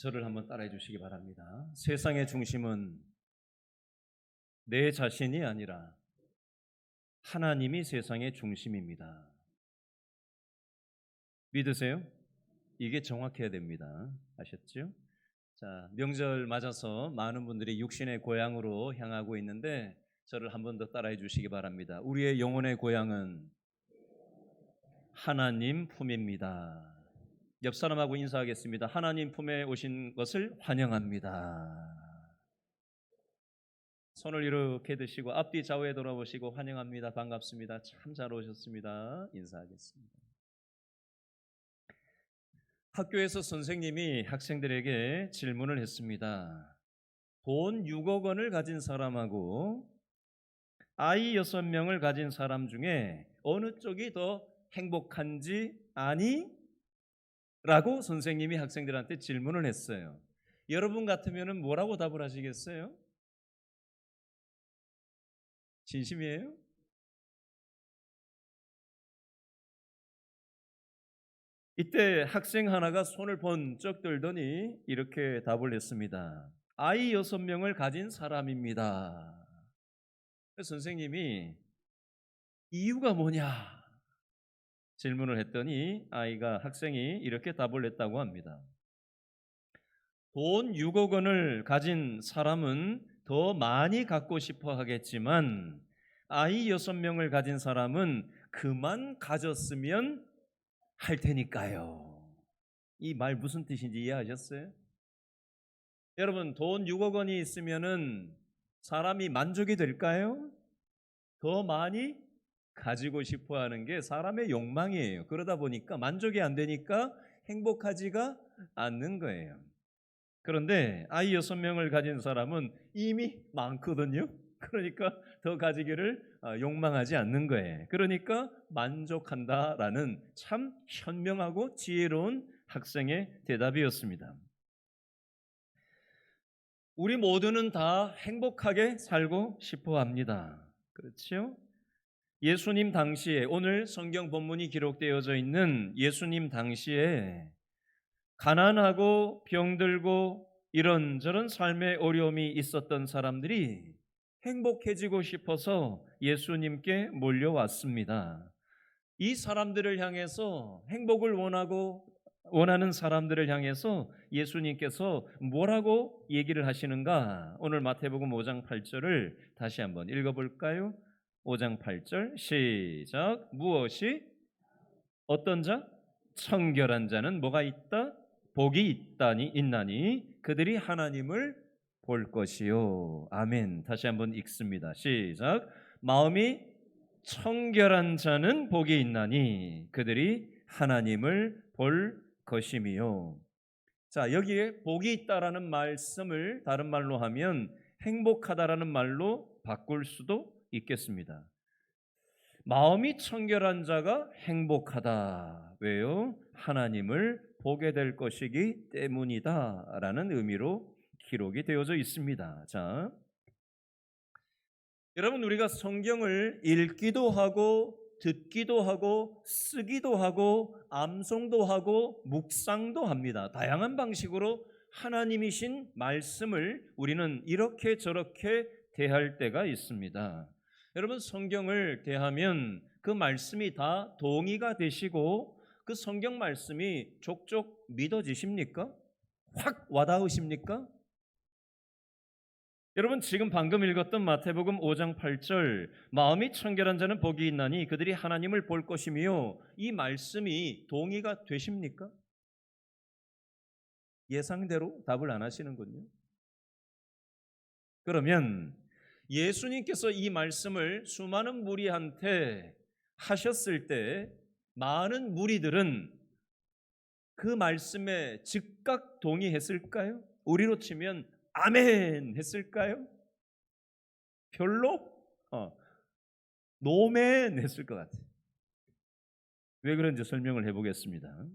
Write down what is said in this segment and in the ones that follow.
저를 한번 따라해 주시기 바랍니다. 세상의 중심은 내 자신이 아니라 하나님이 세상의 중심입니다. 믿으세요? 이게 정확해야 됩니다. 아셨죠? 자, 명절 맞아서 많은 분들이 육신의 고향으로 향하고 있는데 저를 한 번 더 따라해 주시기 바랍니다. 우리의 영혼의 고향은 하나님 품입니다. 옆 사람하고 인사하겠습니다. 하나님 품에 오신 것을 환영합니다. 손을 이렇게 드시고 앞뒤 좌우에 돌아보시고 환영합니다. 반갑습니다. 참 잘 오셨습니다. 인사하겠습니다. 학교에서 선생님이 학생들에게 질문을 했습니다. 돈 6억 원을 가진 사람하고 아이 6명을 가진 사람 중에 어느 쪽이 더 행복한지 아니? 라고 선생님이 학생들한테 질문을 했어요. 여러분 같으면 뭐라고 답을 하시겠어요? 진심이에요? 이때 학생 하나가 손을 번쩍 들더니 이렇게 답을 했습니다. 아이 6명을 가진 사람입니다. 선생님이 이유가 뭐냐? 질문을 했더니 학생이 이렇게 답을 했다고 합니다. 돈 6억 원을 가진 사람은 더 많이 갖고 싶어 하겠지만 아이 6명을 가진 사람은 그만 가졌으면 할 테니까요. 이 말 무슨 뜻인지 이해하셨어요? 여러분, 돈 6억 원이 있으면은 사람이 만족이 될까요? 더 많이 가지고 싶어 하는 게 사람의 욕망이에요. 그러다 보니까 만족이 안 되니까 행복하지가 않는 거예요. 그런데 아이 6명을 가진 사람은 이미 많거든요. 그러니까 더 가지기를 욕망하지 않는 거예요. 그러니까 만족한다라는 참 현명하고 지혜로운 학생의 대답이었습니다. 우리 모두는 다 행복하게 살고 싶어 합니다. 그렇죠? 예수님 당시에 오늘 성경 본문이 기록되어져 있는 예수님 당시에 가난하고 병들고 이런저런 삶의 어려움이 있었던 사람들이 행복해지고 싶어서 예수님께 몰려왔습니다. 이 사람들을 향해서 행복을 원하는 사람들을 향해서 예수님께서 뭐라고 얘기를 하시는가? 오늘 마태복음 5장 8절을 다시 한번 읽어볼까요? 5장 8절 시작. 무엇이 어떤 자? 청결한 자는 뭐가 있다? 복이 있나니 그들이 하나님을 볼 것이요. 아멘. 다시 한번 읽습니다. 시작. 마음이 청결한 자는 복이 있나니 그들이 하나님을 볼 것임이요. 자, 여기에 복이 있다라는 말씀을 다른 말로 하면 행복하다라는 말로 바꿀 수도 있겠습니다. 마음이 청결한 자가 행복하다. 왜요? 하나님을 보게 될 것이기 때문이다 라는 의미로 기록이 되어져 있습니다. 자, 여러분, 우리가 성경을 읽기도 하고 듣기도 하고 쓰기도 하고 암송도 하고 묵상도 합니다. 다양한 방식으로 하나님이신 말씀을 우리는 이렇게 저렇게 대할 때가 있습니다. 여러분, 성경을 대하면 그 말씀이 다 동의가 되시고 그 성경 말씀이 족족 믿어지십니까? 확 와닿으십니까? 여러분, 지금 방금 읽었던 마태복음 5장 8절 마음이 청결한 자는 복이 있나니 그들이 하나님을 볼 것이며 이 말씀이 동의가 되십니까? 예상대로 답을 안 하시는군요. 그러면 예수님께서 이 말씀을 수많은 무리한테 하셨을 때 많은 무리들은 그 말씀에 즉각 동의했을까요? 우리로 치면 아멘 했을까요? 별로? 노멘 했을 것 같아요. 왜 그런지 설명을 해보겠습니다.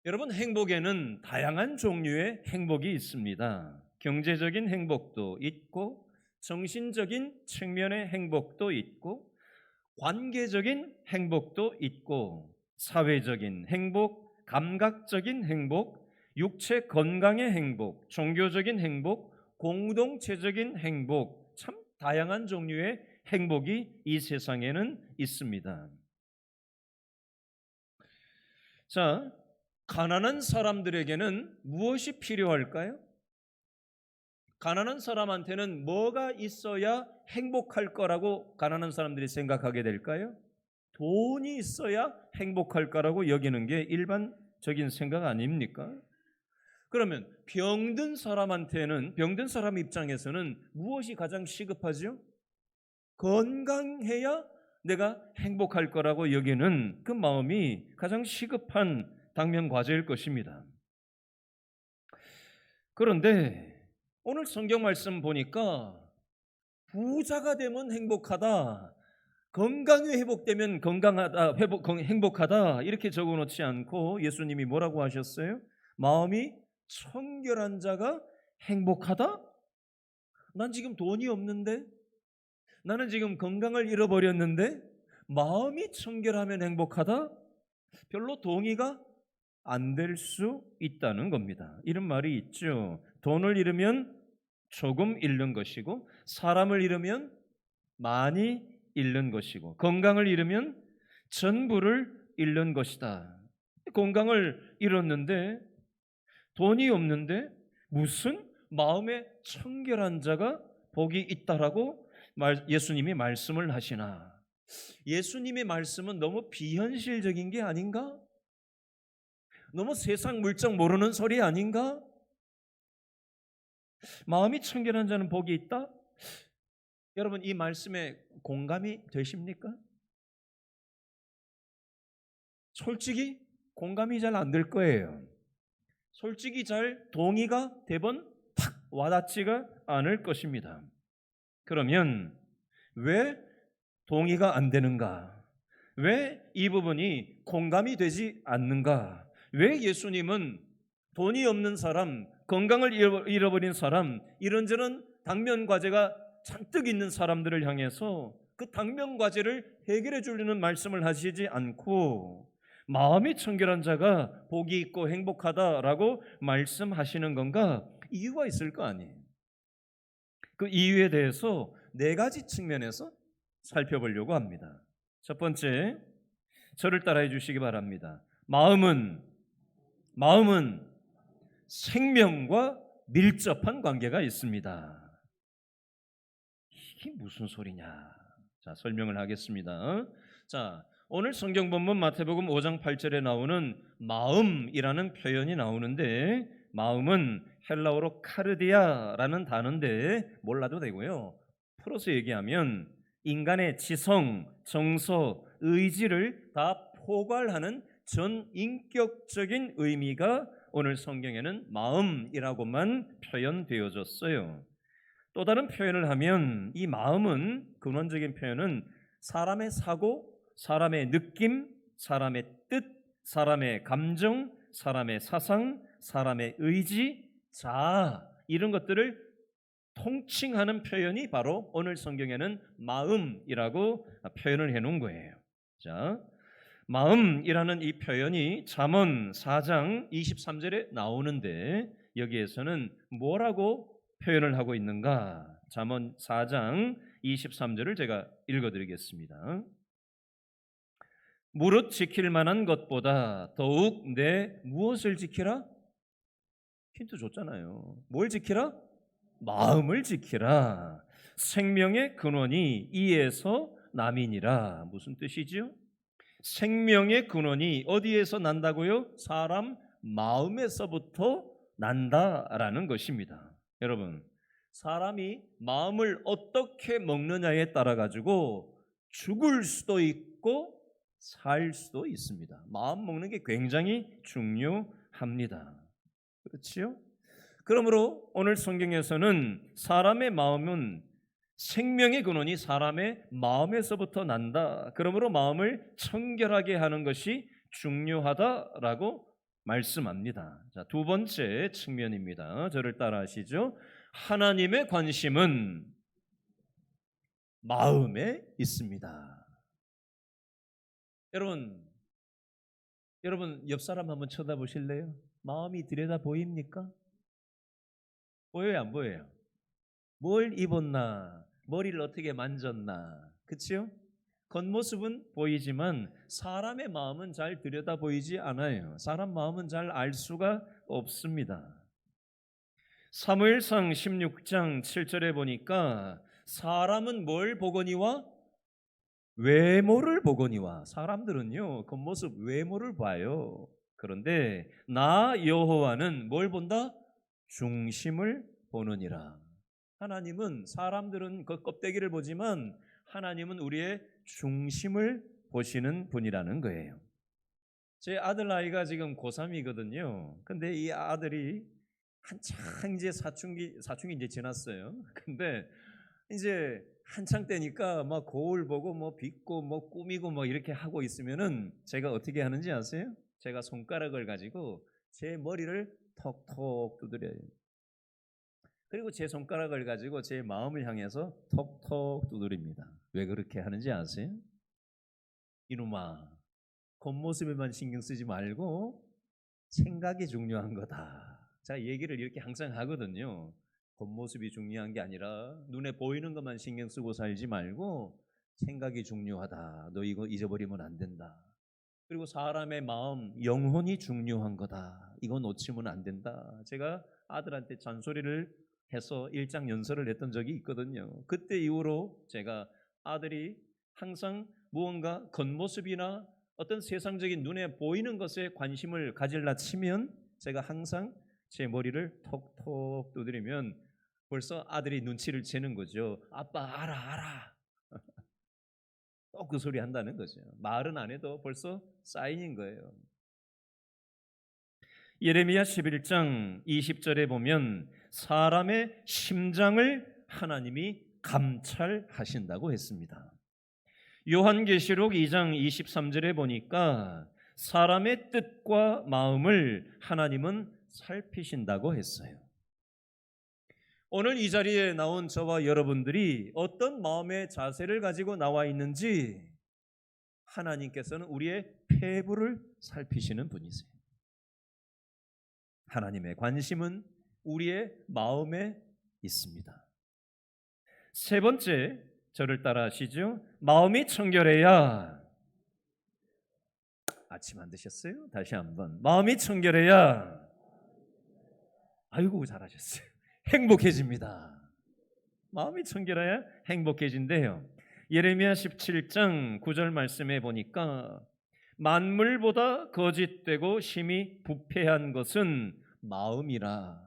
여러분, 행복에는 다양한 종류의 행복이 있습니다. 경제적인 행복도 있고 정신적인 측면의 행복도 있고 관계적인 행복도 있고 사회적인 행복, 감각적인 행복, 육체 건강의 행복, 종교적인 행복, 공동체적인 행복, 참 다양한 종류의 행복이 이 세상에는 있습니다. 자, 가난한 사람들에게는 무엇이 필요할까요? 가난한 사람한테는 뭐가 있어야 행복할 거라고 가난한 사람들이 생각하게 될까요? 돈이 있어야 행복할 거라고 여기는 게 일반적인 생각 아닙니까? 그러면 병든 사람한테는, 병든 사람 입장에서는 무엇이 가장 시급하죠? 건강해야 내가 행복할 거라고 여기는 그 마음이 가장 시급한 당면 과제일 것입니다. 그런데 오늘 성경 말씀 보니까 부자가 되면 행복하다, 건강이 회복되면 행복하다 이렇게 적어놓지 않고 예수님이 뭐라고 하셨어요? 마음이 청결한 자가 행복하다? 난 지금 돈이 없는데, 나는 지금 건강을 잃어버렸는데 마음이 청결하면 행복하다? 별로 동의가 안 될 수 있다는 겁니다. 이런 말이 있죠. 돈을 잃으면 조금 잃는 것이고, 사람을 잃으면 많이 잃는 것이고, 건강을 잃으면 전부를 잃는 것이다. 건강을 잃었는데, 돈이 없는데 무슨 마음에 청결한 자가 복이 있다라고 예수님이 말씀을 하시나? 예수님의 말씀은 너무 비현실적인 게 아닌가? 너무 세상 물정 모르는 소리 아닌가? 마음이 청결한 자는 복이 있다? 여러분, 이 말씀에 공감이 되십니까? 솔직히 공감이 잘 안 될 거예요. 솔직히 잘 동의가 대번 탁 와닿지가 않을 것입니다. 그러면 왜 동의가 안 되는가? 왜 이 부분이 공감이 되지 않는가? 왜 예수님은 돈이 없는 사람, 건강을 잃어버린 사람, 이런저런 당면 과제가 잔뜩 있는 사람들을 향해서 그 당면 과제를 해결해 주려는 말씀을 하시지 않고 마음이 청결한 자가 복이 있고 행복하다라고 말씀하시는 건가? 이유가 있을 거 아니에요. 그 이유에 대해서 네 가지 측면에서 살펴보려고 합니다. 첫 번째, 저를 따라해 주시기 바랍니다. 마음은 생명과 밀접한 관계가 있습니다. 이게 무슨 소리냐? 자, 설명을 하겠습니다. 자, 오늘 성경 본문 마태복음 5장 8절에 나오는 마음이라는 표현이 나오는데, 마음은 헬라어로 카르디아라는 단어인데 몰라도 되고요. 풀어서 얘기하면 인간의 지성, 정서, 의지를 다 포괄하는 전인격적인 의미가 오늘 성경에는 마음이라고만 표현되어졌어요. 또 다른 표현을 하면 이 마음은, 근원적인 표현은 사람의 사고, 사람의 느낌, 사람의 뜻, 사람의 감정, 사람의 사상, 사람의 의지, 자아, 이런 것들을 통칭하는 표현이 바로 오늘 성경에는 마음이라고 표현을 해놓은 거예요. 자, 마음이라는 이 표현이 잠언 4장 23절에 나오는데 여기에서는 뭐라고 표현을 하고 있는가? 잠언 4장 23절을 제가 읽어드리겠습니다. 무릇 지킬 만한 것보다 더욱 내 무엇을 지키라? 힌트 줬잖아요. 뭘 지키라? 마음을 지키라. 생명의 근원이 이에서 남이니라. 무슨 뜻이지요? 생명의 근원이 어디에서 난다고요? 사람 마음에서부터 난다라는 것입니다. 여러분, 사람이 마음을 어떻게 먹느냐에 따라 가지고 죽을 수도 있고 살 수도 있습니다. 마음 먹는 게 굉장히 중요합니다. 그렇지요? 그러므로 오늘 성경에서는 사람의 마음은, 생명의 근원이 사람의 마음에서부터 난다. 그러므로 마음을 청결하게 하는 것이 중요하다라고 말씀합니다. 자, 두 번째 측면입니다. 저를 따라 하시죠. 하나님의 관심은 마음에 있습니다. 여러분, 여러분 옆 사람 한번 쳐다보실래요? 마음이 들여다 보입니까? 보여요, 안 보여요? 뭘 입었나? 머리를 어떻게 만졌나? 그치요? 겉모습은 보이지만 사람의 마음은 잘 들여다 보이지 않아요. 사람 마음은 잘 알 수가 없습니다. 사무엘상 16장 7절에 보니까 사람은 뭘 보거니와 외모를 보거니와, 사람들은요 겉모습 외모를 봐요. 그런데 나 여호와는 뭘 본다? 중심을 보느니라. 하나님은, 사람들은 그 껍데기를 보지만 하나님은 우리의 중심을 보시는 분이라는 거예요. 제 아들 나이가 지금 고3이거든요. 근데 이 아들이 한창 이제 사춘기 이제 지났어요. 근데 이제 한창 때니까 막 거울 보고 뭐 빗고 뭐 꾸미고 뭐 이렇게 하고 있으면은 제가 어떻게 하는지 아세요? 제가 손가락을 가지고 제 머리를 톡톡 두드려요. 그리고 제 손가락을 가지고 제 마음을 향해서 톡톡 두드립니다. 왜 그렇게 하는지 아세요? 이놈아, 겉모습에만 신경 쓰지 말고 생각이 중요한 거다. 자, 얘기를 이렇게 항상 하거든요. 겉모습이 중요한 게 아니라 눈에 보이는 것만 신경 쓰고 살지 말고 생각이 중요하다. 너 이거 잊어버리면 안 된다. 그리고 사람의 마음, 영혼이 중요한 거다. 이거 놓치면 안 된다. 제가 아들한테 잔소리를 해서 일장 연설을 했던 적이 있거든요. 그때 이후로 제가 아들이 항상 무언가 겉모습이나 어떤 세상적인 눈에 보이는 것에 관심을 가질라 치면 제가 항상 제 머리를 톡톡 두드리면 벌써 아들이 눈치를 채는 거죠. 아빠 알아. 또 그 소리 한다는 거죠. 말은 안 해도 벌써 사인인 거예요. 예레미야 11장 20절에 보면 사람의 심장을 하나님이 감찰하신다고 했습니다. 요한계시록 2장 23절에 보니까 사람의 뜻과 마음을 하나님은 살피신다고 했어요. 오늘 이 자리에 나온 저와 여러분들이 어떤 마음의 자세를 가지고 나와 있는지 하나님께서는 우리의 폐부를 살피시는 분이세요. 하나님의 관심은 우리의 마음에 있습니다. 세 번째, 저를 따라 하시죠. 마음이 청결해야, 아침 안 드셨어요? 다시 한번. 마음이 청결해야, 아이고 잘하셨어요. 행복해집니다. 마음이 청결해야 행복해진대요. 예레미야 17장 9절 말씀에 보니까 만물보다 거짓되고 심히 부패한 것은 마음이라.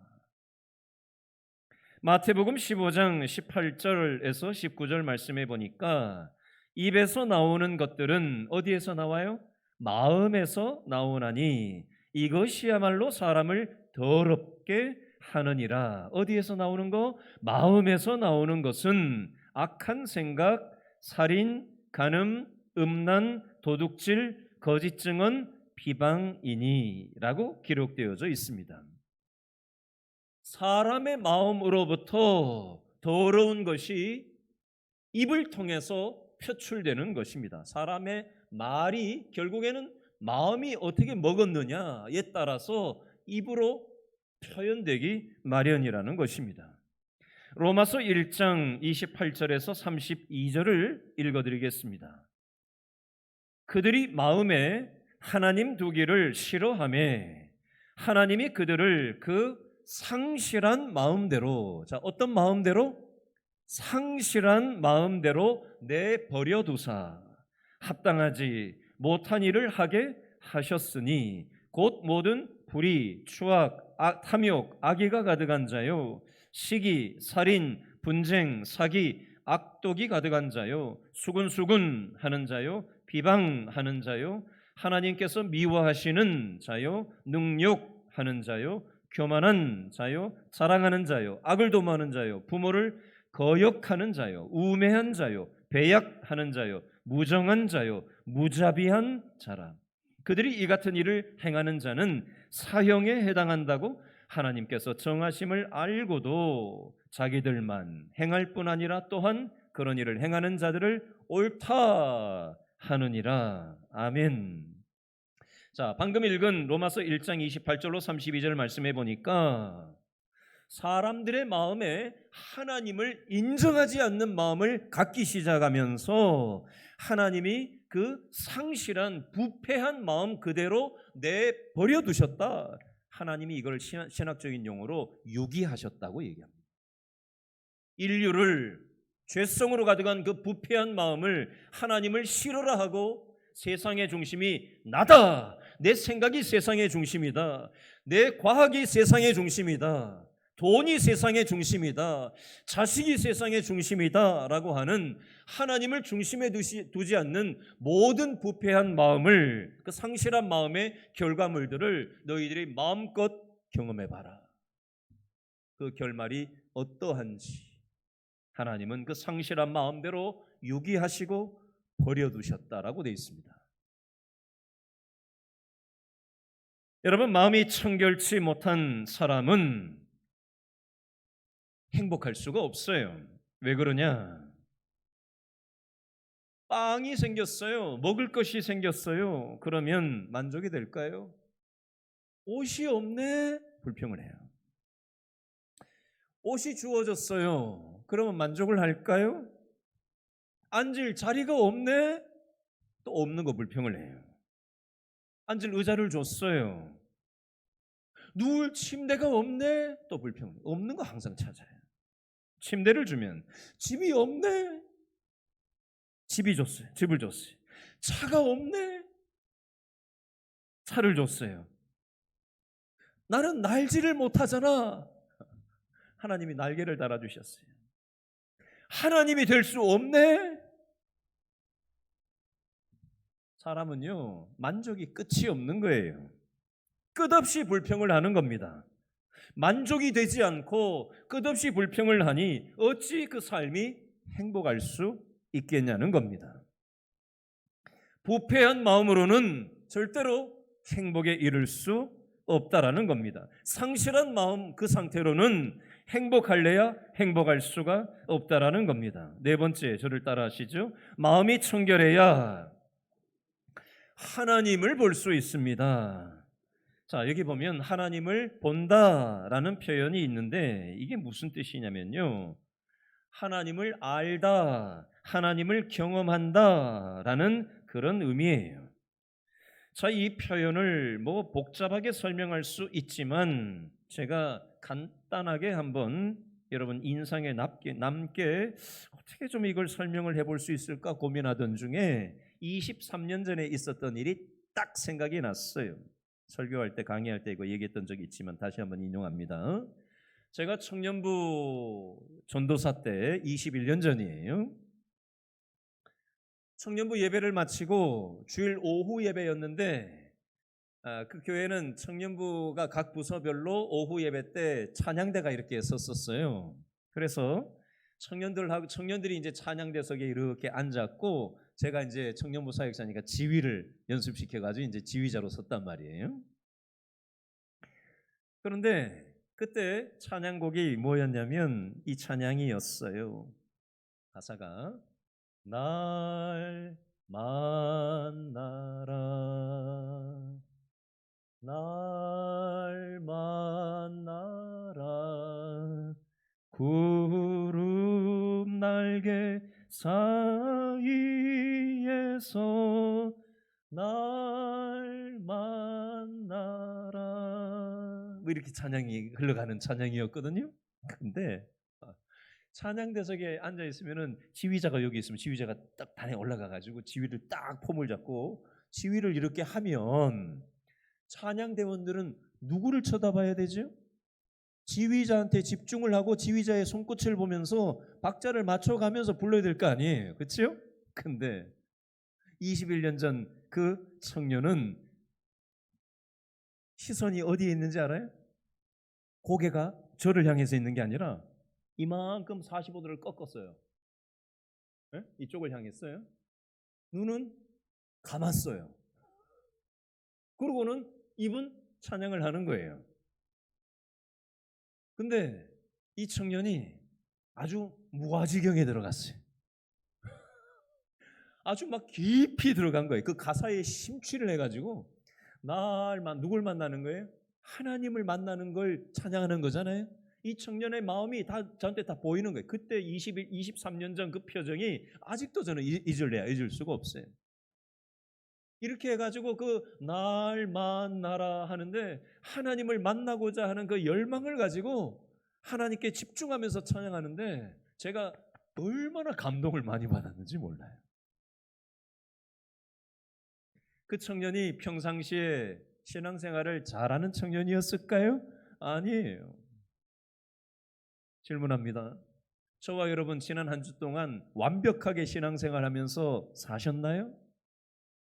마태복음 15장 18절에서 19절 말씀에 보니까 입에서 나오는 것들은 어디에서 나와요? 마음에서 나오나니 이것이야말로 사람을 더럽게 하느니라. 어디에서 나오는 거? 마음에서 나오는 것은 악한 생각, 살인, 간음, 음란, 도둑질, 거짓 증언, 비방이니라고 기록되어져 있습니다. 사람의 마음으로부터 더러운 것이 입을 통해서 표출되는 것입니다. 사람의 말이 결국에는 마음이 어떻게 먹었느냐에 따라서 입으로 표현되기 마련이라는 것입니다. 로마서 1장 28절에서 32절을 읽어드리겠습니다. 그들이 마음에 하나님 두기를 싫어하매 하나님이 그들을 그 상실한 마음대로, 자, 어떤 마음대로? 상실한 마음대로 내버려 두사 합당하지 못한 일을 하게 하셨으니 곧 모든 불의, 추악, 탐욕, 악의가 가득한 자요, 시기, 살인, 분쟁, 사기, 악독이 가득한 자요, 수군수군 하는 자요, 비방하는 자요, 하나님께서 미워하시는 자요, 능욕하는 자요, 교만한 자요, 자랑하는 자요, 악을 도모하는 자요, 부모를 거역하는 자요, 우매한 자요, 배약하는 자요, 무정한 자요, 무자비한 자라. 그들이 이 같은 일을 행하는 자는 사형에 해당한다고 하나님께서 정하심을 알고도 자기들만 행할 뿐 아니라 또한 그런 일을 행하는 자들을 옳다 하느니라. 아멘. 자, 방금 읽은 로마서 1장 28절로 32절 말씀해 보니까 사람들의 마음에 하나님을 인정하지 않는 마음을 갖기 시작하면서 하나님이 그 상실한 부패한 마음 그대로 내버려 두셨다. 하나님이 이걸 신학적인 용어로 유기하셨다고 얘기합니다. 인류를 죄성으로 가득한 그 부패한 마음을 하나님을 싫어라 하고 세상의 중심이 나다. 내 생각이 세상의 중심이다. 내 과학이 세상의 중심이다. 돈이 세상의 중심이다. 자식이 세상의 중심이다. 라고 하는 하나님을 중심에 두지 않는 모든 부패한 마음을, 그 상실한 마음의 결과물들을 너희들이 마음껏 경험해봐라. 그 결말이 어떠한지 하나님은 그 상실한 마음대로 유기하시고 버려두셨다라고 되어 있습니다. 여러분, 마음이 청결치 못한 사람은 행복할 수가 없어요. 왜 그러냐? 빵이 생겼어요. 먹을 것이 생겼어요. 그러면 만족이 될까요? 옷이 없네? 불평을 해요. 옷이 주어졌어요. 그러면 만족을 할까요? 앉을 자리가 없네? 또 없는 거 불평을 해요. 앉을 의자를 줬어요. 누울 침대가 없네? 또 불평을 해요. 없는 거 항상 찾아요. 침대를 주면 집이 없네? 집이 줬어요. 집을 줬어요. 차가 없네? 차를 줬어요. 나는 날지를 못하잖아. 하나님이 날개를 달아주셨어요. 하나님이 될 수 없네? 사람은요, 만족이 끝이 없는 거예요. 끝없이 불평을 하는 겁니다. 만족이 되지 않고 끝없이 불평을 하니 어찌 그 삶이 행복할 수 있겠냐는 겁니다. 부패한 마음으로는 절대로 행복에 이를 수 없다라는 겁니다. 상실한 마음 그 상태로는 행복할래야 행복할 수가 없다라는 겁니다. 네 번째, 저를 따라 하시죠. 마음이 청결해야 하나님을 볼 수 있습니다. 자, 여기 보면 하나님을 본다라는 표현이 있는데 이게 무슨 뜻이냐면요, 하나님을 알다, 하나님을 경험한다라는 그런 의미예요. 자, 이 표현을 뭐 복잡하게 설명할 수 있지만 제가 간단하게 한번 여러분 인상에 남게 어떻게 좀 이걸 설명을 해볼 수 있을까 고민하던 중에 23년 전에 있었던 일이 딱 생각이 났어요. 설교할 때, 강의할 때 이거 얘기했던 적이 있지만 다시 한번 인용합니다. 제가 청년부 전도사 때 21년 전이에요. 청년부 예배를 마치고 주일 오후 예배였는데 그 교회는 청년부가 각 부서별로 오후 예배 때 찬양대가 이렇게 섰었어요. 그래서 청년들이 이제 찬양대석에 이렇게 앉았고 제가 이제 청년부 사역자니까 지휘를 연습시켜가지고 이제 지휘자로 섰단 말이에요. 그런데 그때 찬양곡이 뭐였냐면 이 찬양이었어요. 가사가 날 만나라, 날 만나라, 구름 날개 사이에서 날 만나라, 뭐 이렇게 찬양이 흘러가는 찬양이었거든요. 근데 찬양대석에 앉아 있으면은 지휘자가 여기 있으면 지휘자가 딱 단에 올라가 가지고 지휘를 딱 폼을 잡고 지휘를 이렇게 하면 찬양대원들은 누구를 쳐다봐야 되죠? 지휘자한테 집중을 하고 지휘자의 손끝을 보면서 박자를 맞춰가면서 불러야 될 거 아니에요. 그렇죠? 근데 21년 전 그 청년은 시선이 어디에 있는지 알아요? 고개가 저를 향해서 있는 게 아니라 이만큼 45도를 꺾었어요. 네? 이쪽을 향했어요. 눈은 감았어요. 그러고는 입은 찬양을 하는 거예요. 근데 이 청년이 아주 무아지경에 들어갔어요. 아주 막 깊이 들어간 거예요. 그 가사에 심취를 해가지고 누굴 만나는 거예요? 하나님을 만나는 걸 찬양하는 거잖아요. 이 청년의 마음이 저한테 다 보이는 거예요. 그때 23년 전 그 표정이 아직도 저는 잊을 수가 없어요. 이렇게 해가지고 그 날 만나라 하는데 하나님을 만나고자 하는 그 열망을 가지고 하나님께 집중하면서 찬양하는데 제가 얼마나 감동을 많이 받았는지 몰라요. 그 청년이 평상시에 신앙생활을 잘하는 청년이었을까요? 아니에요. 질문합니다. 저와 여러분 지난 한 주 동안 완벽하게 신앙생활하면서 사셨나요?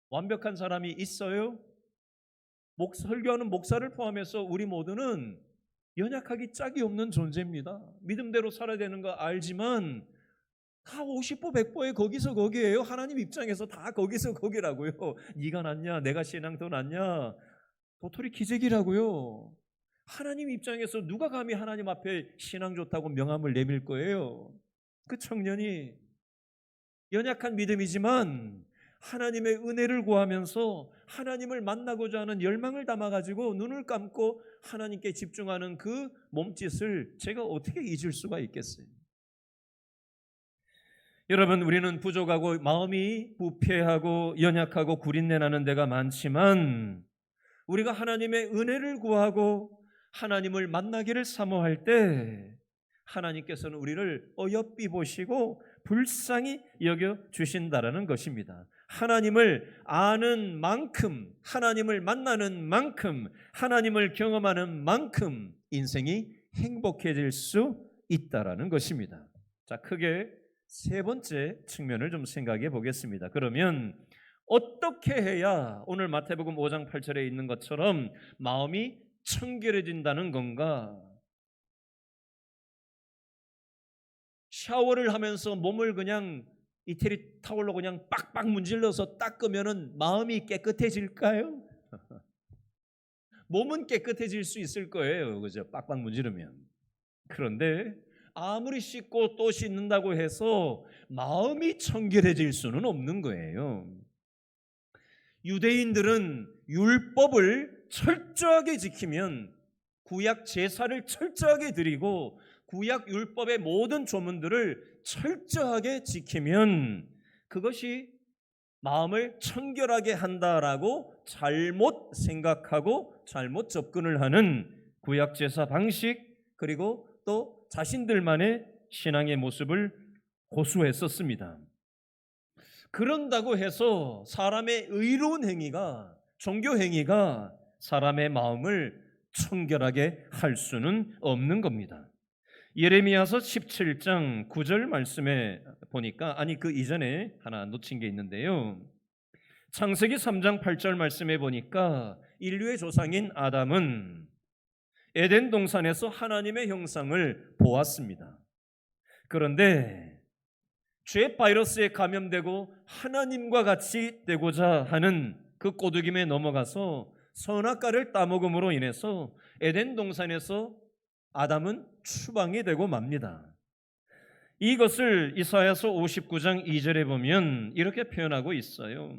완벽한 사람이 있어요? 설교하는 목사를 포함해서 우리 모두는 연약하기 짝이 없는 존재입니다. 믿음대로 살아야 되는 거 알지만 다 50보 100보에 거기서 거기예요. 하나님 입장에서 다 거기서 거기라고요. 네가 낫냐 내가 신앙 더 낫냐 도토리 기적이라고요. 하나님 입장에서 누가 감히 하나님 앞에 신앙 좋다고 명함을 내밀 거예요. 그 청년이 연약한 믿음이지만 하나님의 은혜를 구하면서 하나님을 만나고자 하는 열망을 담아가지고 눈을 감고 하나님께 집중하는 그 몸짓을 제가 어떻게 잊을 수가 있겠어요? 여러분, 우리는 부족하고 마음이 부패하고 연약하고 구린내 나는 데가 많지만 우리가 하나님의 은혜를 구하고 하나님을 만나기를 사모할 때 하나님께서는 우리를 어여삐 보시고 불쌍히 여겨 주신다라는 것입니다. 하나님을 아는 만큼, 하나님을 만나는 만큼, 하나님을 경험하는 만큼 인생이 행복해질 수 있다라는 것입니다. 자, 크게 세 번째 측면을 좀 생각해 보겠습니다. 그러면 어떻게 해야 오늘 마태복음 5장 8절에 있는 것처럼 마음이 청결해진다는 건가? 샤워를 하면서 몸을 그냥 이태리 타올로 그냥 빡빡 문질러서 닦으면은 마음이 깨끗해질까요? 몸은 깨끗해질 수 있을 거예요. 그죠? 빡빡 문지르면. 그런데 아무리 씻고 또 씻는다고 해서 마음이 청결해질 수는 없는 거예요. 유대인들은 율법을 철저하게 지키면 구약 제사를 철저하게 드리고 구약 율법의 모든 조문들을 철저하게 지키면 그것이 마음을 청결하게 한다라고 잘못 생각하고 잘못 접근을 하는 구약 제사 방식 그리고 또 자신들만의 신앙의 모습을 고수했었습니다. 그런다고 해서 사람의 의로운 행위가 종교 행위가 사람의 마음을 청결하게 할 수는 없는 겁니다. 예레미야서 17장 9절 말씀에 보니까 그 이전에 하나 놓친 게 있는데요. 창세기 3장 8절 말씀에 보니까 인류의 조상인 아담은 에덴 동산에서 하나님의 형상을 보았습니다. 그런데 죄 바이러스에 감염되고 하나님과 같이 되고자 하는 그 꼬드김에 넘어가서 선악과를 따먹음으로 인해서 에덴 동산에서 아담은 추방이 되고 맙니다. 이것을 이사야서 59장 2절에 보면 이렇게 표현하고 있어요.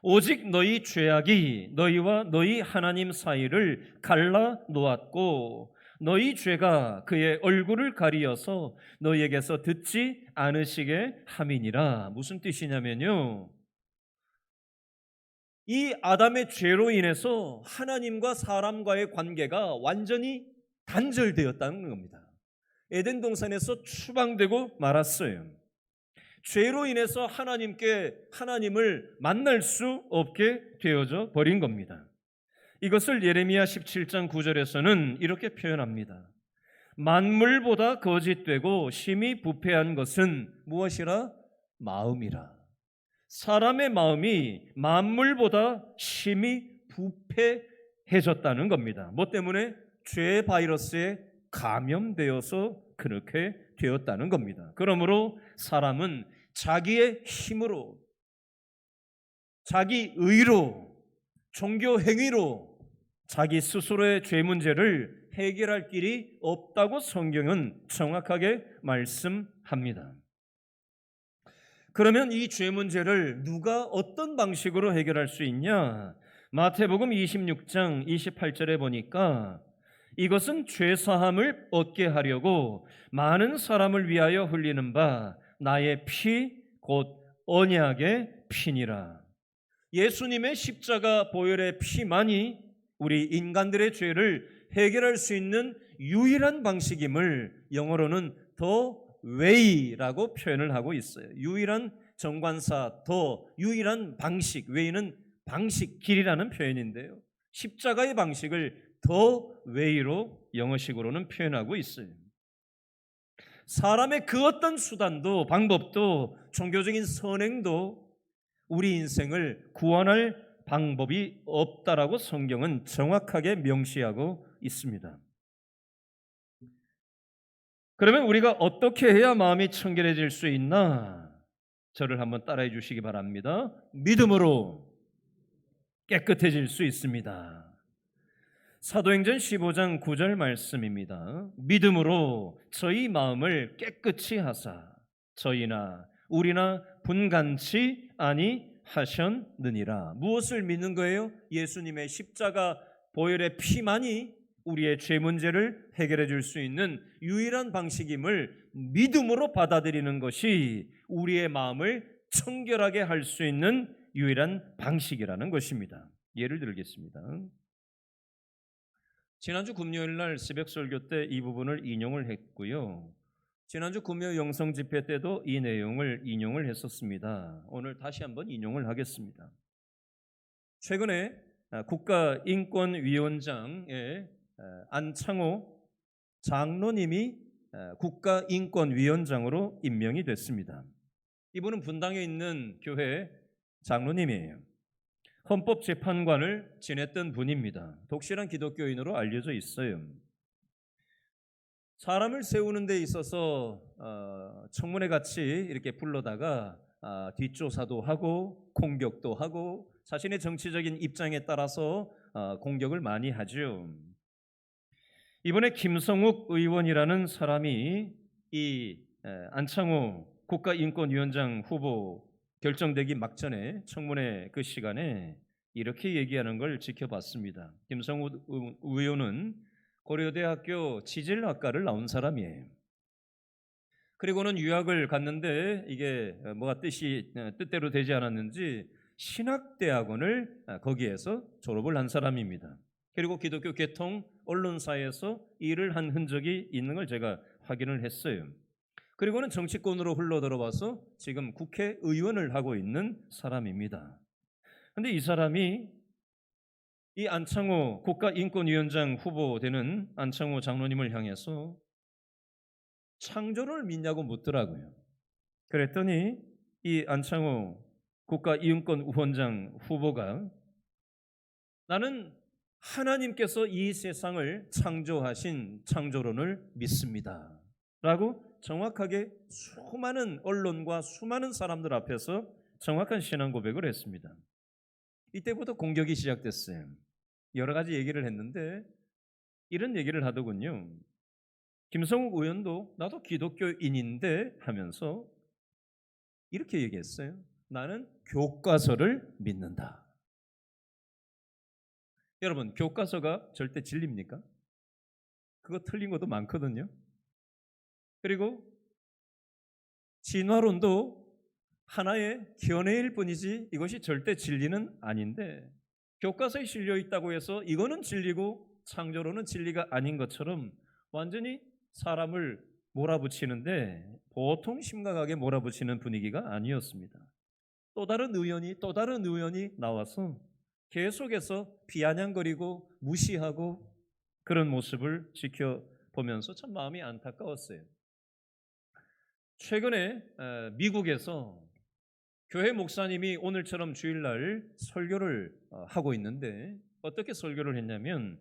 오직 너희 죄악이 너희와 너희 하나님 사이를 갈라 놓았고 너희 죄가 그의 얼굴을 가리어서 너희에게서 듣지 않으시게 함이니라. 무슨 뜻이냐면요, 이 아담의 죄로 인해서 하나님과 사람과의 관계가 완전히 단절되었다는 겁니다. 에덴 동산에서 추방되고 말았어요. 죄로 인해서 하나님을 만날 수 없게 되어져 버린 겁니다. 이것을 예레미야 17장 9절에서는 이렇게 표현합니다. 만물보다 거짓되고 심히 부패한 것은 무엇이라? 마음이라. 사람의 마음이 만물보다 심히 부패해졌다는 겁니다. 뭐 때문에? 죄 바이러스에 감염되어서 그렇게 되었다는 겁니다. 그러므로 사람은 자기의 힘으로, 자기 의로, 종교 행위로 자기 스스로의 죄 문제를 해결할 길이 없다고 성경은 정확하게 말씀합니다. 그러면 이 죄 문제를 누가 어떤 방식으로 해결할 수 있냐? 마태복음 26장 28절에 보니까 이것은 죄사함을 얻게 하려고 많은 사람을 위하여 흘리는 바 나의 피 곧 언약의 피니라. 예수님의 십자가 보혈의 피만이 우리 인간들의 죄를 해결할 수 있는 유일한 방식임을 영어로는 the way라고 표현을 하고 있어요. 유일한 정관사 더 유일한 방식, way는 방식, 길이라는 표현인데요. 십자가의 방식을 the way로 영어식으로는 표현하고 있어요. 사람의 그 어떤 수단도 방법도 종교적인 선행도 우리 인생을 구원할 방법이 없다라고 성경은 정확하게 명시하고 있습니다. 그러면 우리가 어떻게 해야 마음이 청결해질 수 있나? 저를 한번 따라해 주시기 바랍니다. 믿음으로 깨끗해질 수 있습니다. 사도행전 15장 9절 말씀입니다. 믿음으로 저희 마음을 깨끗이 하사 저희나 우리나 분간치 아니하셨느니라. 무엇을 믿는 거예요? 예수님의 십자가 보혈의 피만이 우리의 죄 문제를 해결해 줄 수 있는 유일한 방식임을 믿음으로 받아들이는 것이 우리의 마음을 청결하게 할 수 있는 유일한 방식이라는 것입니다. 예를 들겠습니다. 지난주 금요일 날 새벽 설교 때 이 부분을 인용을 했고요. 지난주 금요 영성 집회 때도 이 내용을 인용을 했었습니다. 오늘 다시 한번 인용을 하겠습니다. 최근에 국가인권위원장의 안창호 장로님이 국가인권위원장으로 임명이 됐습니다. 이분은 분당에 있는 교회 장로님이에요. 헌법재판관을 지냈던 분입니다. 독실한 기독교인으로 알려져 있어요. 사람을 세우는 데 있어서 청문회 같이 이렇게 불러다가 뒷조사도 하고 공격도 하고 자신의 정치적인 입장에 따라서 공격을 많이 하죠. 이번에 김성욱 의원이라는 사람이 이 안창호 국가인권위원장 후보 결정되기 막전에 청문회 그 시간에 이렇게 얘기하는 걸 지켜봤습니다. 김성욱 의원은 고려대학교 지질학과를 나온 사람이에요. 그리고는 유학을 갔는데 이게 뭐가 뜻대로 되지 않았는지 신학대학원을 거기에서 졸업을 한 사람입니다. 그리고 기독교 계통 언론사에서 일을 한 흔적이 있는 걸 제가 확인을 했어요. 그리고는 정치권으로 흘러들어와서 지금 국회의원을 하고 있는 사람입니다. 그런데 이 사람이 이 안창호 국가인권위원장 후보 되는 안창호 장로님을 향해서 창조를 믿냐고 묻더라고요. 그랬더니 이 안창호 국가인권위원장 후보가 나는 하나님께서 이 세상을 창조하신 창조론을 믿습니다 라고 정확하게 수많은 언론과 수많은 사람들 앞에서 정확한 신앙 고백을 했습니다. 이때부터 공격이 시작됐어요. 여러 가지 얘기를 했는데 이런 얘기를 하더군요. 김성욱 의원도 나도 기독교인인데 하면서 이렇게 얘기했어요. 나는 교과서를 믿는다. 여러분, 교과서가 절대 진리입니까? 그거 틀린 것도 많거든요. 그리고 진화론도 하나의 견해일 뿐이지 이것이 절대 진리는 아닌데 교과서에 실려 있다고 해서 이거는 진리고 창조론은 진리가 아닌 것처럼 완전히 사람을 몰아붙이는데 보통 심각하게 몰아붙이는 분위기가 아니었습니다. 또 다른 의원이 나와서 계속해서 비아냥거리고 무시하고 그런 모습을 지켜보면서 참 마음이 안타까웠어요. 최근에 미국에서 교회 목사님이 오늘처럼 주일날 설교를 하고 있는데 어떻게 설교를 했냐면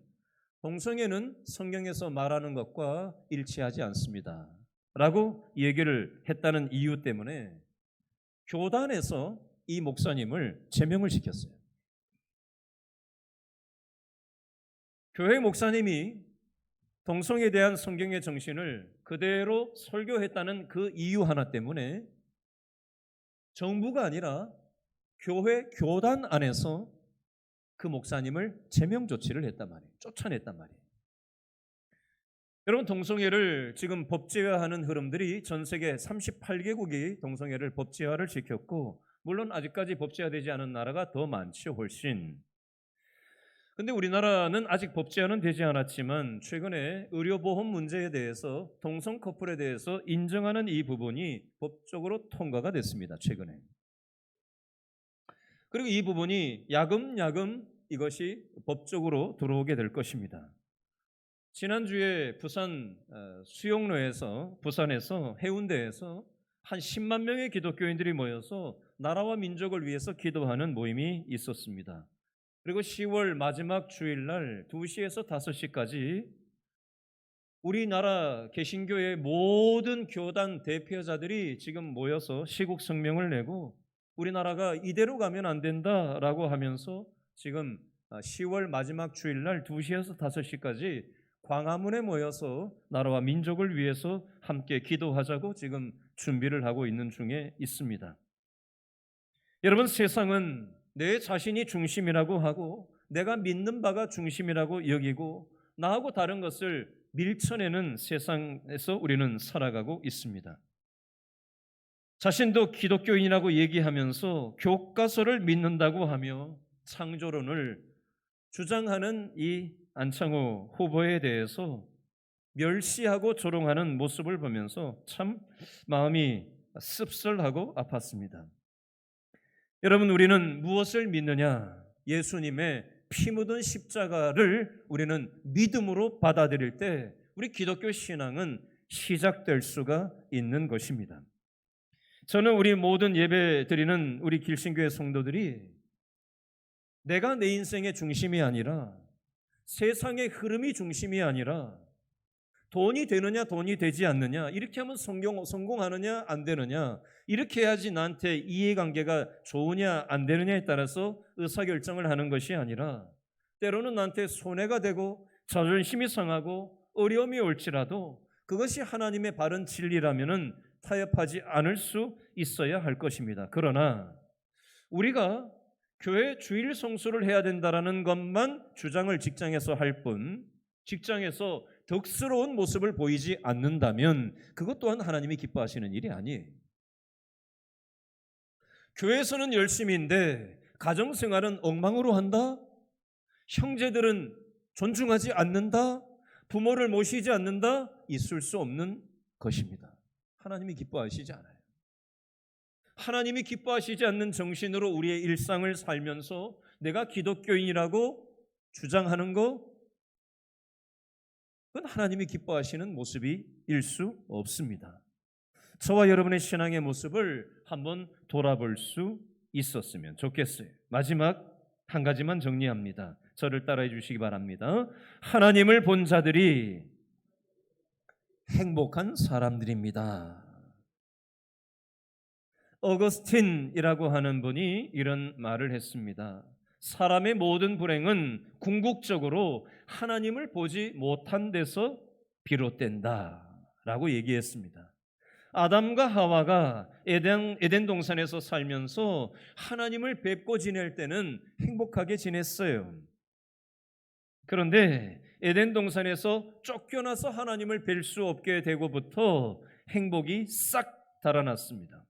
동성애는 성경에서 말하는 것과 일치하지 않습니다 라고 얘기를 했다는 이유 때문에 교단에서 이 목사님을 제명을 시켰어요. 교회 목사님이 동성애에 대한 성경의 정신을 그대로 설교했다는 그 이유 하나 때문에 정부가 아니라 교회 교단 안에서 그 목사님을 제명 조치를 했단 말이에요. 쫓아냈단 말이에요. 여러분, 동성애를 지금 법제화하는 흐름들이 전 세계 38개국이 동성애를 법제화를 시켰고, 물론 아직까지 법제화되지 않은 나라가 더 많죠, 훨씬. 근데 우리나라는 아직 법제화는 되지 않았지만 최근에 의료보험 문제에 대해서 동성 커플에 대해서 인정하는 이 부분이 법적으로 통과가 됐습니다, 최근에. 그리고 이 부분이 야금야금 이것이 법적으로 들어오게 될 것입니다. 지난주에 부산 부산에서 해운대에서 한 10만 명의 기독교인들이 모여서 나라와 민족을 위해서 기도하는 모임이 있었습니다. 그리고 10월 마지막 주일날 2시에서 5시까지 우리나라 개신교의 모든 교단 대표자들이 지금 모여서 시국 성명을 내고 우리나라가 이대로 가면 안 된다라고 하면서 지금 10월 마지막 주일날 2시에서 5시까지 광화문에 모여서 나라와 민족을 위해서 함께 기도하자고 지금 준비를 하고 있는 중에 있습니다. 여러분, 세상은 내 자신이 중심이라고 하고 내가 믿는 바가 중심이라고 여기고 나하고 다른 것을 밀쳐내는 세상에서 우리는 살아가고 있습니다. 자신도 기독교인이라고 얘기하면서 교과서를 믿는다고 하며 창조론을 주장하는 이 안창호 후보에 대해서 멸시하고 조롱하는 모습을 보면서 참 마음이 씁쓸하고 아팠습니다. 여러분, 우리는 무엇을 믿느냐? 예수님의 피 묻은 십자가를 우리는 믿음으로 받아들일 때 우리 기독교 신앙은 시작될 수가 있는 것입니다. 저는 우리 모든 예배 드리는 우리 길신교회 성도들이 내가 내 인생의 중심이 아니라 세상의 흐름이 중심이 아니라 돈이 되느냐 돈이 되지 않느냐, 이렇게 하면 성공하느냐 안 되느냐, 이렇게 해야지 나한테 이해관계가 좋으냐 안 되느냐에 따라서 의사결정을 하는 것이 아니라 때로는 나한테 손해가 되고 자존심이 상하고 어려움이 올지라도 그것이 하나님의 바른 진리라면 타협하지 않을 수 있어야 할 것입니다. 그러나 우리가 교회 주일 성수를 해야 된다라는 것만 주장을 직장에서 할 뿐, 직장에서 덕스러운 모습을 보이지 않는다면 그것 또한 하나님이 기뻐하시는 일이 아니에요. 교회에서는 열심인데 가정생활은 엉망으로 한다? 형제들은 존중하지 않는다? 부모를 모시지 않는다? 있을 수 없는 것입니다. 하나님이 기뻐하시지 않아요. 하나님이 기뻐하시지 않는 정신으로 우리의 일상을 살면서 내가 기독교인이라고 주장하는 거, 그건 하나님이 기뻐하시는 모습일 수 없습니다. 저와 여러분의 신앙의 모습을 한번 돌아볼 수 있었으면 좋겠어요. 마지막 한 가지만 정리합니다. 저를 따라해 주시기 바랍니다. 하나님을 본 자들이 행복한 사람들입니다. 어거스틴이라고 하는 분이 이런 말을 했습니다. 사람의 모든 불행은 궁극적으로 하나님을 보지 못한 데서 비롯된다 라고 얘기했습니다. 아담과 하와가 에덴 동산에서 살면서 하나님을 뵙고 지낼 때는 행복하게 지냈어요. 그런데 에덴 동산에서 쫓겨나서 하나님을 뵐 수 없게 되고부터 행복이 싹 달아났습니다.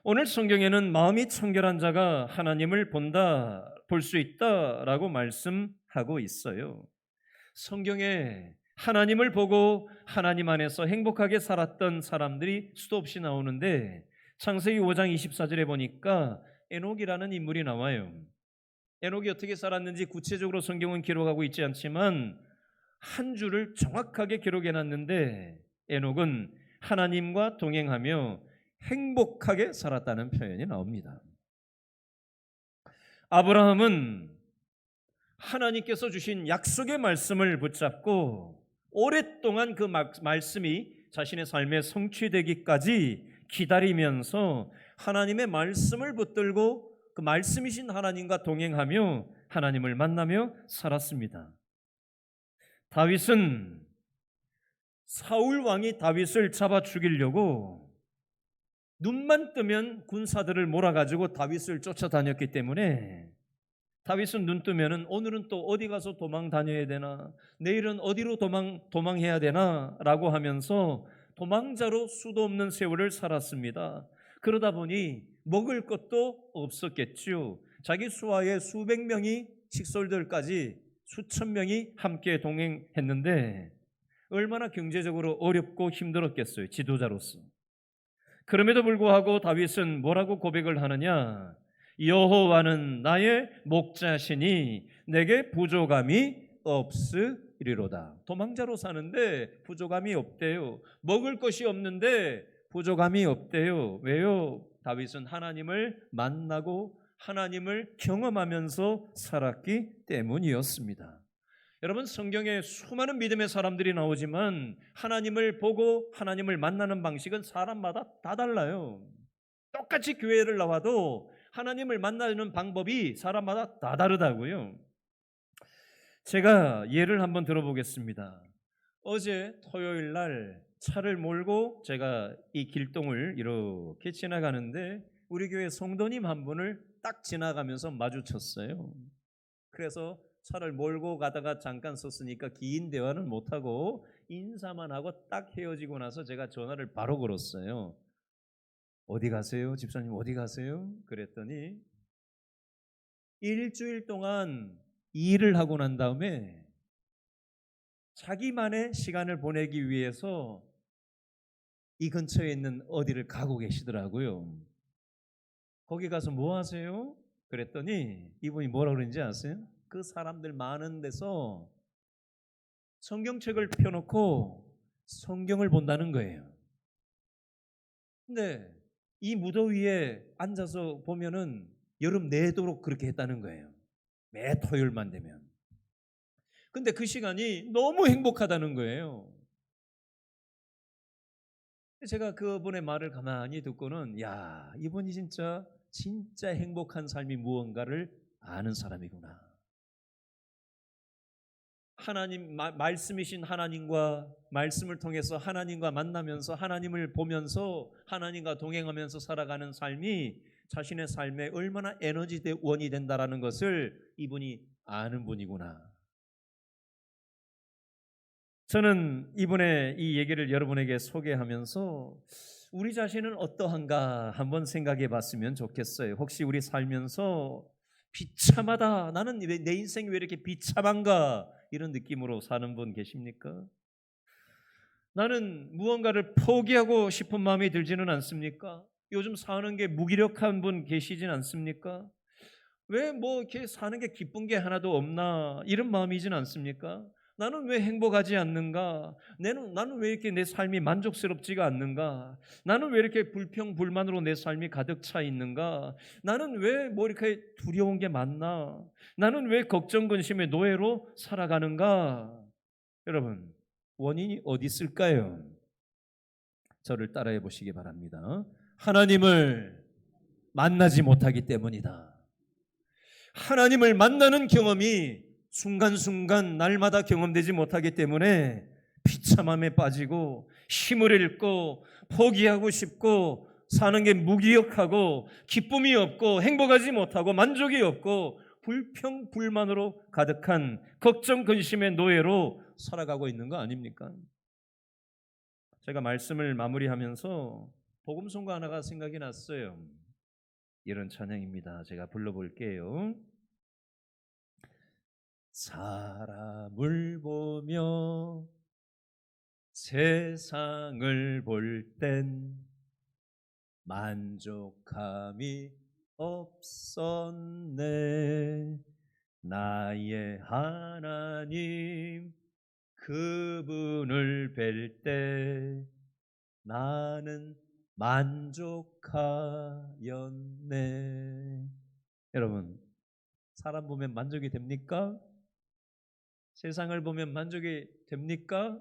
오늘 성경에는 마음이 청결한 자가 하나님을 볼 수 있다라고 말씀하고 있어요. 성경에 하나님을 보고 하나님 안에서 행복하게 살았던 사람들이 수도 없이 나오는데 창세기 5장 24절에 보니까 에녹이라는 인물이 나와요. 에녹이 어떻게 살았는지 구체적으로 성경은 기록하고 있지 않지만 한 줄을 정확하게 기록해놨는데 에녹은 하나님과 동행하며 행복하게 살았다는 표현이 나옵니다. 아브라함은 하나님께서 주신 약속의 말씀을 붙잡고 오랫동안 그 말씀이 자신의 삶에 성취되기까지 기다리면서 하나님의 말씀을 붙들고 그 말씀이신 하나님과 동행하며 하나님을 만나며 살았습니다. 다윗은 사울 왕이 다윗을 잡아 죽이려고 눈만 뜨면 군사들을 몰아가지고 다윗을 쫓아다녔기 때문에 다윗은 눈 뜨면은 오늘은 또 어디 가서 도망 다녀야 되나, 내일은 어디로 도망해야 되나라고 하면서 도망자로 수도 없는 세월을 살았습니다. 그러다 보니 먹을 것도 없었겠죠. 자기 수하에 수백 명이 식솔들까지 수천 명이 함께 동행했는데 얼마나 경제적으로 어렵고 힘들었겠어요, 지도자로서. 그럼에도 불구하고 다윗은 뭐라고 고백을 하느냐? 여호와는 나의 목자시니 내게 부족함이 없으리로다. 도망자로 사는데 부족함이 없대요. 먹을 것이 없는데 부족함이 없대요. 왜요? 다윗은 하나님을 만나고 하나님을 경험하면서 살았기 때문이었습니다. 여러분, 성경에 수많은 믿음의 사람들이 나오지만 하나님을 보고 하나님을 만나는 방식은 사람마다 다 달라요. 똑같이 교회를 나와도 하나님을 만나는 방법이 사람마다 다 다르다고요. 제가 예를 한번 들어보겠습니다. 어제 토요일 날 차를 몰고 제가 이 길동을 이렇게 지나가는데 우리 교회 성도님 한 분을 딱 지나가면서 마주쳤어요. 그래서 차를 몰고 가다가 잠깐 섰으니까 긴 대화는 못하고 인사만 하고 딱 헤어지고 나서 제가 전화를 바로 걸었어요. 어디 가세요? 집사님 어디 가세요? 그랬더니 일주일 동안 일을 하고 난 다음에 자기만의 시간을 보내기 위해서 이 근처에 있는 어디를 가고 계시더라고요. 거기 가서 뭐 하세요? 그랬더니 이분이 뭐라 그러는지 아세요? 그 사람들 많은 데서 성경책을 펴놓고 성경을 본다는 거예요. 근데 이 무더위에 앉아서 보면은 여름 내도록 그렇게 했다는 거예요. 매 토요일만 되면. 근데 그 시간이 너무 행복하다는 거예요. 제가 그분의 말을 가만히 듣고는 야, 이분이 진짜 행복한 삶이 무언가를 아는 사람이구나. 하나님 말씀이신 하나님과 말씀을 통해서 하나님과 만나면서 하나님을 보면서 하나님과 동행하면서 살아가는 삶이 자신의 삶에 얼마나 에너지원이 된다라는 것을 이분이 아는 분이구나. 저는 이분의 이 얘기를 여러분에게 소개하면서 우리 자신은 어떠한가 한번 생각해 봤으면 좋겠어요. 혹시 우리 살면서 비참하다, 나는 내 인생이 왜 이렇게 비참한가, 이런 느낌으로 사는 분 계십니까? 나는 무언가를 포기하고 싶은 마음이 들지는 않습니까? 요즘 사는 게 무기력한 분 계시진 않습니까? 왜 뭐 이렇게 사는 게 기쁜 게 하나도 없나, 이런 마음이진 않습니까? 나는 왜 행복하지 않는가? 나는 왜 이렇게 내 삶이 만족스럽지가 않는가? 나는 왜 이렇게 불평불만으로 내 삶이 가득 차 있는가? 나는 왜 뭐 이렇게 두려운 게 많나? 나는 왜 걱정 근심의 노예로 살아가는가? 여러분, 원인이 어디 있을까요? 저를 따라해 보시기 바랍니다. 하나님을 만나지 못하기 때문이다. 하나님을 만나는 경험이 순간순간 날마다 경험되지 못하기 때문에 비참함에 빠지고 힘을 잃고 포기하고 싶고 사는 게 무기력하고 기쁨이 없고 행복하지 못하고 만족이 없고 불평불만으로 가득한 걱정 근심의 노예로 살아가고 있는 거 아닙니까? 제가 말씀을 마무리하면서 복음송가 하나가 생각이 났어요. 이런 찬양입니다. 제가 불러볼게요. 사람을 보며 세상을 볼 땐 만족함이 없었네. 나의 하나님 그분을 뵐 때 나는 만족하였네. 여러분, 사람 보면 만족이 됩니까? 세상을 보면 만족이 됩니까?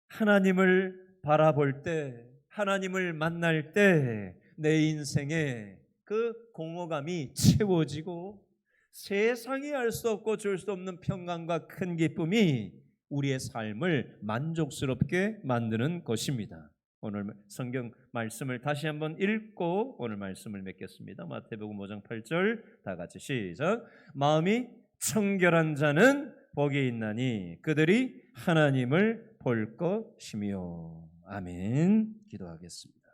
하나님을 바라볼 때, 하나님을 만날 때 내 인생에 그 공허감이 채워지고 세상이 알 수 없고 줄 수 없는 평강과 큰 기쁨이 우리의 삶을 만족스럽게 만드는 것입니다. 오늘 성경 말씀을 다시 한번 읽고 오늘 말씀을 맺겠습니다. 마태복음 5장 8절 다 같이 시작. 마음이 청결한 자는 복이 있나니 그들이 하나님을 볼 것이며. 아멘. 기도하겠습니다.